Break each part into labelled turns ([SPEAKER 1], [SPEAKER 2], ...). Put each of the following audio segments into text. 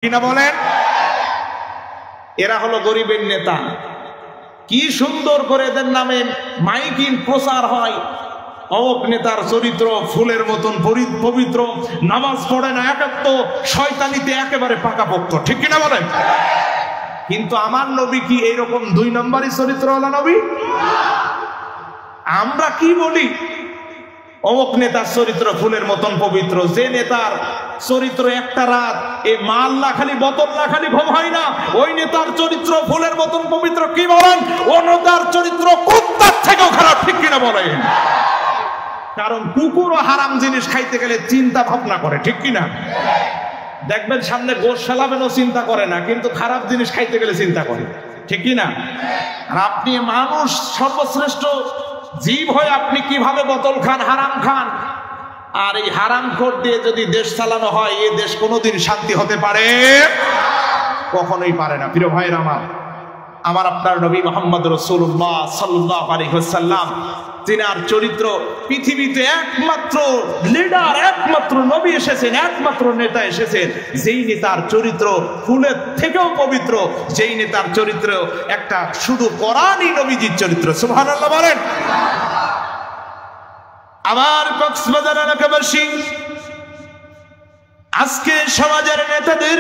[SPEAKER 1] কিনা বলেন? এরা হলো গরিবের নেতা। কি সুন্দর করে এদের নামে মাইকিং প্রচার হয়। অমুক নেতার চরিত্র ফুলের মতন পবিত্র, নামাজ পড়ে না, একাত্ম শয়তানিতে একেবারে পাকাপোক্ত, ঠিক কিনা বলেন? কিন্তু আমার নবী কি এইরকম 2 নম্বরই চরিত্রওয়ালা নবী? আমরা কি বলি? অমুক নেতার চরিত্র ফুলের মতন পবিত্র। যে নেতার চরিত্র একটা রাত এ মাল না খালি বোতল না খালি ভোগ হয় না, ওই নেতার চরিত্র ফুলের মতন পবিত্র। কি বলেন? ও নেতার চরিত্র কুত্তার থেকেও খারাপ, ঠিক কিনা বলেন? কারণ কুকুরও হারাম জিনিস খাইতে গেলে চিন্তা ভাবনা করে, ঠিক কিনা? দেখবেন সামনে গোশ ফেলাবেনও চিন্তা করে না, কিন্তু খারাপ জিনিস খাইতে গেলে চিন্তা করে, ঠিক কিনা? আর আপনি মানুষ সর্বশ্রেষ্ঠ জীব হয়ে আপনি কিভাবে বোতল খান, হারাম খান? আর এই হারাম খোর দিয়ে যদি দেশ চালানো হয়, এই দেশ কোনোদিন শান্তি হতে পারে? কখনোই পারে না। প্রিয় ভাইরা আমার আপনার নবী মুহাম্মদ রাসূলুল্লাহ সাল্লাল্লাহু আলাইহি ওয়াসাল্লাম, তিনার চরিত্র পৃথিবীতে একমাত্র লিডার, একমাত্র নবী এসেছেন, একমাত্র নেতা এসেছেন যেই নেতার চরিত্র ফুলের থেকেও পবিত্র, যেই নেতার চরিত্র একটা শুধু কোরআনই নবীজির চরিত্র। সুবহানাল্লাহ বলেন। আমার কক্সবাজার এলাকাবাসী, আজকে সমাজের নেতাদের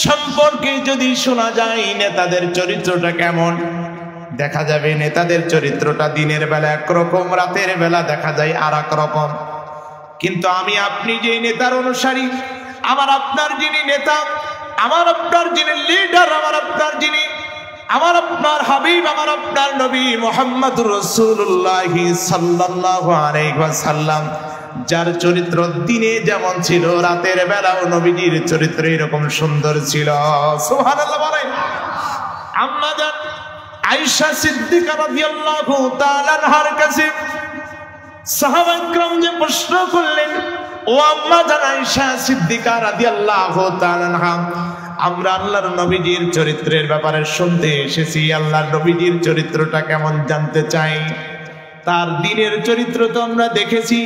[SPEAKER 1] সম্পর্কে যদি শোনা যায় নেতাদের চরিত্রটা কেমন, দেখা যাবে নেতাদের চরিত্রটা দিনের বেলা একরকম, রাতের বেলা দেখা যায় আর এক রকম। কিন্তু আমি আপনি যে নেতার অনুসারী, আমার আপনার যিনি নেতা, আমার আপনার যিনি লিডার, আমার আপনার হাবিব, আমার আপনার নবী মুহাম্মদুর রাসূলুল্লাহ সাল্লাল্লাহু আলাইহি ওয়াসাল্লাম, যার চরিত্র দিনে যেমন ছিল রাতের বেলাও নবীজির চরিত্র এরকম সুন্দর ছিল। সুবহানাল্লাহ বলেন। আম্মা জান আয়েশা সিদ্দিকা রাদিয়াল্লাহু তাআলা আনহার কাছে সাহাবায়ে কেরাম যে প্রশ্ন করলেন, ও আম্মা জান আয়েশা সিদ্দিকা রাদিয়াল্লাহু তাআলা আনহা, আমরা আল্লাহর নবীজির চরিত্রের ব্যাপারে শুনতে এসেছি, আল্লাহর নবীজির চরিত্রটা কেমন জানতে চাই। তার দিনের চরিত্র তো আমরা দেখেছি,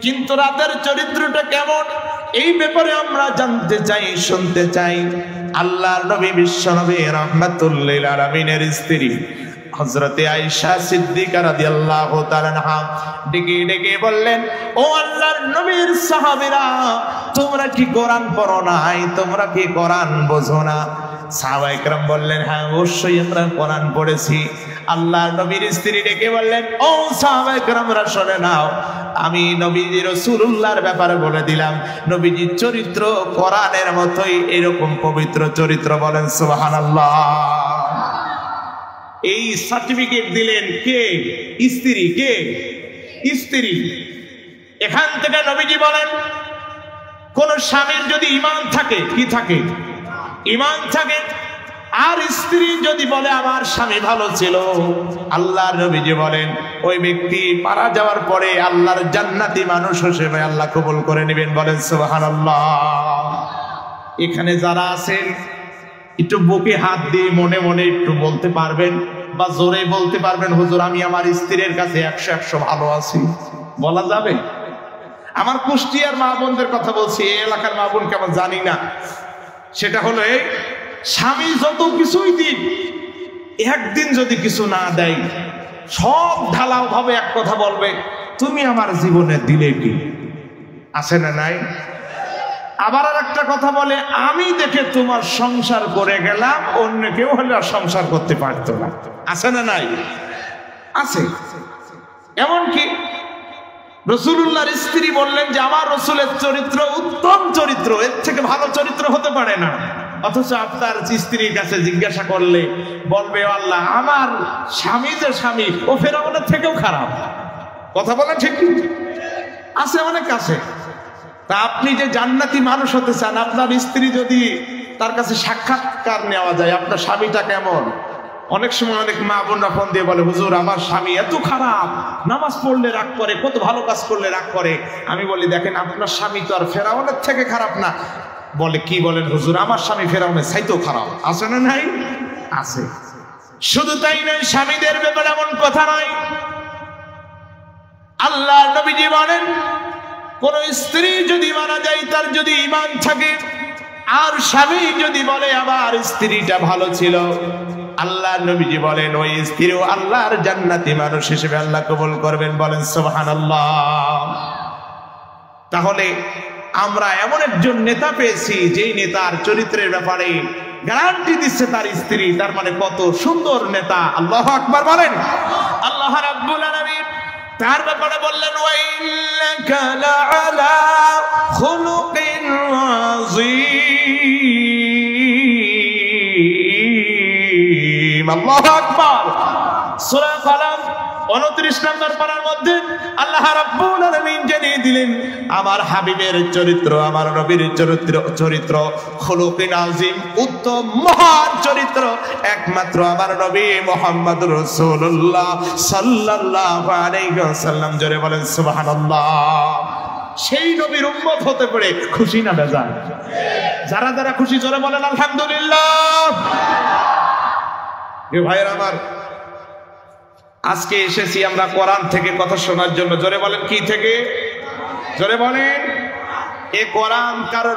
[SPEAKER 1] কিন্তু রাতের চরিত্রটা কেমন এই ব্যাপারে আমরা জানতে চাই, শুনতে চাই। আল্লাহর নবী বিশ্বনবী রাহমাতুল লিল আলামিনের স্ত্রী হযরতে আয়েশা সিদ্দিকা রাদিয়াল্লাহু তাআলা আনহা ডেকে ডেকে বললেন, ও আল্লাহর নবীর সাহাবীরা, তোমরা কি কোরআন পড়ো নাই? তোমরা কি কোরআন বোঝো না? সাহাবায়ে কেরাম বললেন, হ্যাঁ অবশ্যই আমরা কোরআন পড়েছি। আল্লাহর নবীর স্ত্রী ডেকে বললেন, ও সাহাবায়ে কেরামরা শুনে নাও, আমি নবীজি রাসূলুল্লাহর ব্যাপারে বলে দিলাম, নবীজির চরিত্র কোরআনের মতোই এরকম পবিত্র চরিত্র। বলেন সুবহানাল্লাহ। এই সার্টিফিকেট দিলেন কে? স্ত্রী। কে? স্ত্রী। এখান থেকে নবীজি বলেন, কোন স্বামীর যদি ঈমান থাকে, কি থাকে? ঈমান থাকে, আর স্ত্রী যদি বলে আমার স্বামী ভালো ছিল, আল্লাহর নবীজি বলেন ওই ব্যক্তি মারা যাওয়ার পরে আল্লাহর জান্নাতি মানুষ হিসেবে আল্লাহ কবুল করে নেবেন। বলেন সুবহানাল্লাহ। এখানে যারা আছেন একটু বুকে হাত দিয়ে মনে মনে একটু বলতে পারবেন, বা জোরে বলতে পারবেন, হুজুর আমি আমার স্ত্রীর কাছে 100 ভালো আছি। বলা যাবে? আমার কুষ্টিয়ার মা বোনদের কথা বলছি, এই এলাকার মা বোন কেমন জানি না। সেটা হলো এই, স্বামী যত কিছুই দিক, একদিন যদি কিছু না দেয়, সব ঢালাও ভাবে এক কথা বলবে, তুমি আমার জীবনে দিলে কি? আছে না নাই? আবার আর একটা কথা বলে, আমি দেখে তোমার সংসার করে গেলাম, অন্য কেউ হলে আর সংসার করতে পারতো না। আছে না নাই? আছে। এমনকি রাসূলুল্লাহর স্ত্রী বললেন যে আমার রাসূলের চরিত্র উত্তম চরিত্র, এর থেকে ভালো চরিত্র হতে পারে না। অথচ আপনার স্ত্রীর কাছে জিজ্ঞাসা করলে বলবে, আল্লাহ আমার স্বামী যে স্বামী, ও ফেরাউনের থেকেও খারাপ। কথা বলেন ঠিক? আছে, অনেক আছে। তা আপনি যে জান্নাতি মানুষ হতে চান, আপনার স্ত্রী যদি তার কাছে সাক্ষাৎকার নেওয়া যায়, আপনার স্বামীটা কেমন? অনেক সময় অনেক মা বোনরা ফোন দিয়ে বলে, হুজুর আমার স্বামী এত খারাপ, নামাজ পড়লে রাগ করে, কত ভালো কাজ করলে রাগ করে। আমি বলি, দেখেন আপনার স্বামী তো আর ফেরাউনের থেকে খারাপ না। বলে, কি বলেন হুজুর, আমার স্বামী ফেরাউনের চাইতেও খারাপ। আছে না নাই? আছে। শুধু তাই নয়, স্বামীদের ব্যাপারে এমন কথা নয়। আল্লাহর নবীজি বলেন, কোন স্ত্রী যদি মারা যায়, তার যদি ঈমান থাকে, আর স্বামী যদি বলে আমার স্ত্রীটা ভালো ছিল, আল্লাহ নবীজি বলেন ওই স্ত্রীও আল্লাহর জান্নাতি মানুষ হিসেবে আল্লাহ কবুল করবেন। বলেন সুবহানাল্লাহ। তাহলে আমরা এমন একজন নেতা পেয়েছি যেই নেতার চরিত্রের ব্যাপারে গ্যারান্টি দিচ্ছে তার স্ত্রী, তার মানে কত সুন্দর নেতা। আল্লাহু আকবার বলেন। আল্লাহ রাব্বুল আলামিন তার ব্যাপারে বললেন ওয়া ইন্নাকা লাআলা খুলুকিন আযীম। আল্লাহু আকবার। সূরা কালাম 29 নম্বর পারার মধ্যে আল্লাহ রাব্বুল আলামিন জানিয়ে দিলেন আমার হাবিবের চরিত্র, আমার নবীর চরিত্র খুলুকিন আযীম, উত্তম মহান চরিত্র একমাত্র আমার নবী মুহাম্মদুর রাসূলুল্লাহ সাল্লাল্লাহু আলাইহি ওয়াসাল্লাম। জোরে বলেন সুবহানাল্লাহ। সেই নবীর উম্মত হতে পেরে খুশি না বেজার? যারা যারা খুশি জোরে বলেন আলহামদুলিল্লাহ। এ ভাইরা আমার, আজকে এসেছি আমরা কোরআন থেকে কথা শোনার জন্য। জোরে বলেন কি থেকে? জোরে বলেন। এ কোরআন কারোর